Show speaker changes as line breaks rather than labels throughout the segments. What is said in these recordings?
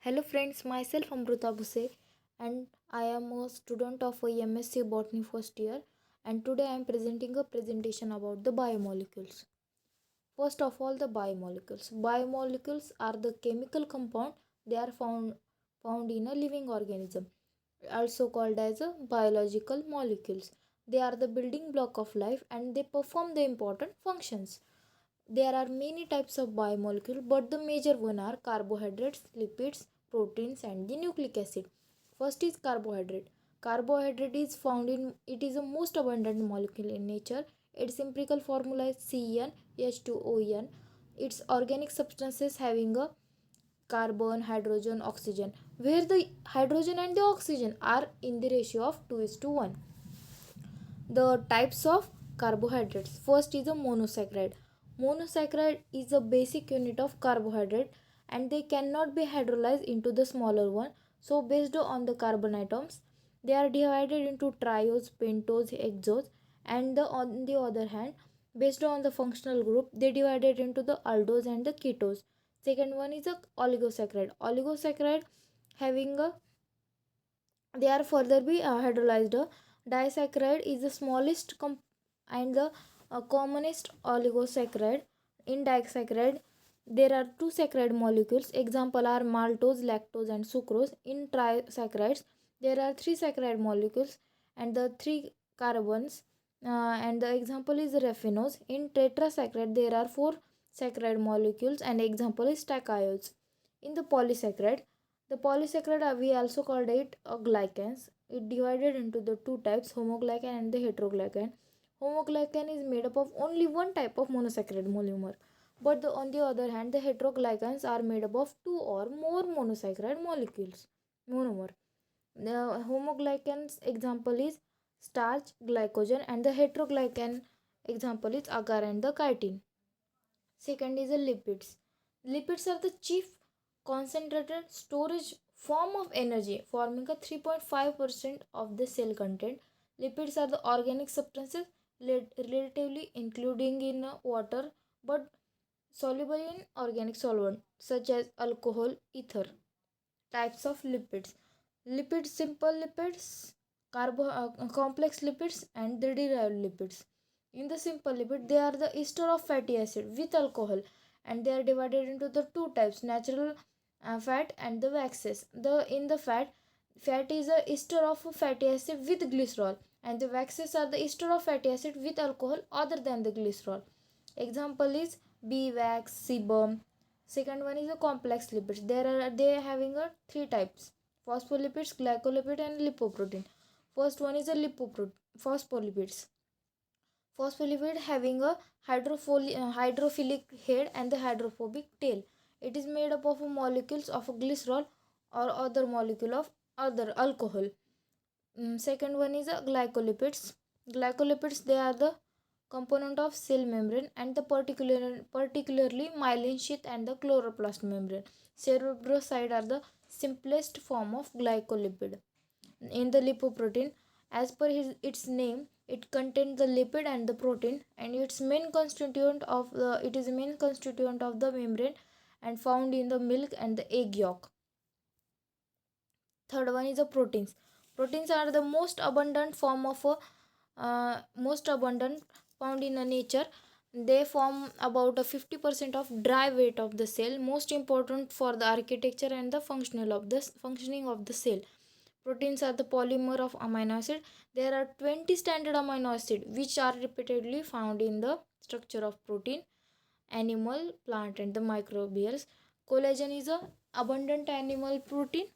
Hello friends, myself Amruta Bhuse and I am a student of a MSc Botany first year, and today I am presenting a presentation about the biomolecules. First of all, the biomolecules. Biomolecules are the chemical compound. They are found in a living organism, also called as a biological molecules. They are the building block of life and they perform the important functions. There are many types of biomolecules, but the major one are carbohydrates, lipids, proteins, and the nucleic acid. First is carbohydrate. Carbohydrate is found in it is the most abundant molecule in nature. Its empirical formula is CnH2ON. Its organic substances having a carbon, hydrogen, oxygen, where the hydrogen and the oxygen are in the ratio of 2:1. The types of carbohydrates. First is a monosaccharide. Monosaccharide is a basic unit of carbohydrate and they cannot be hydrolyzed into the smaller one. So based on the carbon atoms, they are divided into triose, pentose, hexose, and on the other hand, based on the functional group, they divided into the aldose and the ketose. Second one is a oligosaccharide. Oligosaccharide having a they are further be hydrolyzed. Disaccharide is the smallest and the commonest oligosaccharide. In disaccharide, there are two saccharide molecules. Example are maltose, lactose, and sucrose. In trisaccharides, there are three saccharide molecules and the three carbons. And the example is raffinose. In tetrasaccharide, there are four saccharide molecules and example is stachyose. In the polysaccharide we also called it glycans. It divided into the two types, homoglycan and the heteroglycan. Homoglycan is made up of only one type of monosaccharide monomer, but on the other hand, the heteroglycans are made up of two or more monosaccharide molecules monomer. The homoglycans example is starch, glycogen, and the heteroglycan example is agar and the chitin. Second is the lipids. Lipids are the chief concentrated storage form of energy, forming a 3.5% of the cell content. Lipids are the organic substances relatively including in water but soluble in organic solvent such as alcohol, ether. Types of lipids. Lipids, simple lipids, complex lipids, and the derived lipids. In the simple lipid, they are the ester of fatty acid with alcohol, and they are divided into the two types: natural fat and the waxes. The in the fat is a ester of fatty acid with glycerol, and the waxes are the ester of fatty acid with alcohol other than the glycerol. Example is bee wax, sebum. Second one is a complex lipids. They having a three types: phospholipids, glycolipid, and lipoprotein. First one is a phospholipids. Phospholipid having a hydrophilic head and the hydrophobic tail. It is made up of molecules of glycerol or other molecule of other alcohol. Second one is a glycolipids. Glycolipids, they are the component of cell membrane and the particularly myelin sheath and the chloroplast membrane. Cerebroside are the simplest form of glycolipid. In the lipoprotein, as per its name, it contains the lipid and the protein, and its main constituent of the it is main constituent of the membrane and found in the milk and the egg yolk. Third one is the proteins. Proteins are the most abundant form of a most abundant found in a nature. They form about a 50% of dry weight of the cell, most important for the architecture and the functioning of the cell. Proteins are the polymer of amino acid. There are 20 standard amino acid which are repeatedly found in the structure of protein, animal, plant, and the microbials. Collagen is a abundant animal protein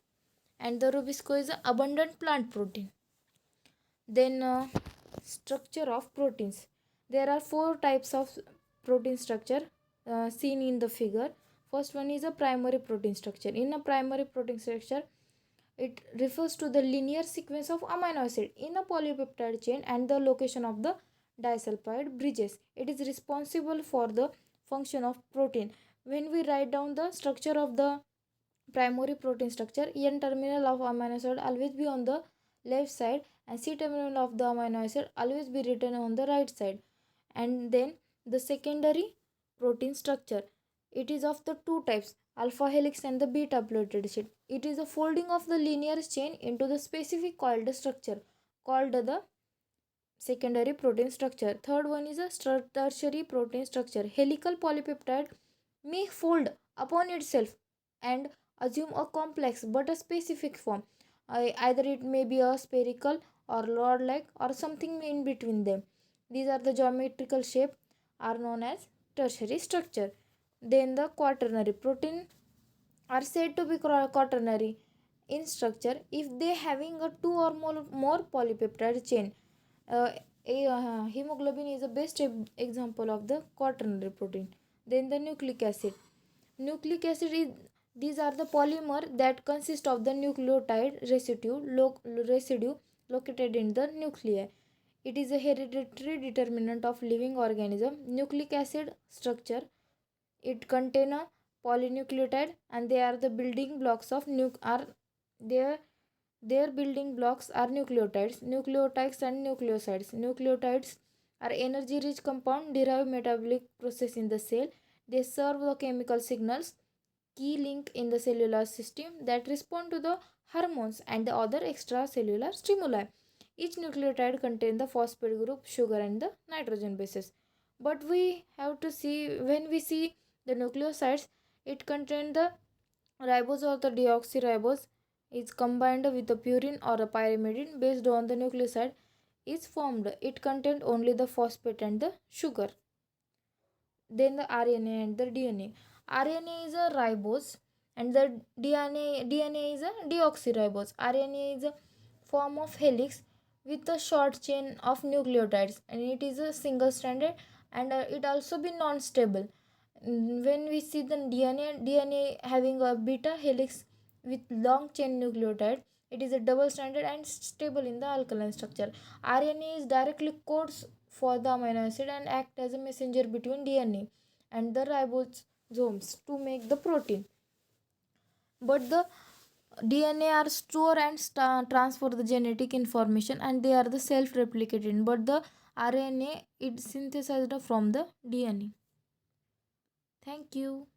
and the rubisco is a abundant plant protein. Then structure of proteins. There are four types of protein structure seen in the figure. First one is a primary protein structure. In a primary protein structure, it refers to the linear sequence of amino acid in a polypeptide chain and the location of the disulfide bridges. It is responsible for the function of protein. When we write down the structure of the primary protein structure, N terminal of amino acid always be on the left side and C terminal of the amino acid always be written on the right side. And then the secondary protein structure. It is of the two types. alpha helix and the beta plated sheet. It is a folding of the linear chain into the specific coiled structure called the secondary protein structure. Third one is a tertiary protein structure. Helical polypeptide may fold upon itself and assume a complex but a specific form. Either it may be a spherical or rod like or something in between them. These are the geometrical shape are known as tertiary structure. Then the quaternary protein are said to be quaternary in structure if they having a two or more polypeptide chain. uh, Hemoglobin is the best example of the quaternary protein. Then the nucleic acid. Nucleic acid is these are the polymer that consist of the nucleotide residue located in the nuclei. It is a hereditary determinant of living organism. Nucleic acid structure, it contain a polynucleotide and they are the building blocks of their their building blocks are nucleotides. Nucleotides and nucleosides. Nucleotides are energy rich compound derived metabolic process in the cell. They serve the chemical signals key link in the cellular system that respond to the hormones and the other extracellular stimuli. Each nucleotide contains the phosphate group, sugar, and the nitrogen bases. But we have to see when we see the nucleosides, it contains the ribose or the deoxyribose is combined with the purine or a pyrimidine based on the nucleoside is formed. It contains only the phosphate and the sugar. Then the RNA and the DNA. RNA is a ribose and the DNA is a deoxyribose. RNA is a form of helix with a short chain of nucleotides and it is a single stranded and it also be non-stable. When we see the DNA having a beta helix with long chain nucleotide, it is a double stranded and stable in the alkaline structure. RNA is directly codes for the amino acid and act as a messenger between DNA and the ribosomes to make the protein. But the DNA are store and transfer the genetic information and they are the self-replicating. But the RNA it synthesized from the DNA. Thank you.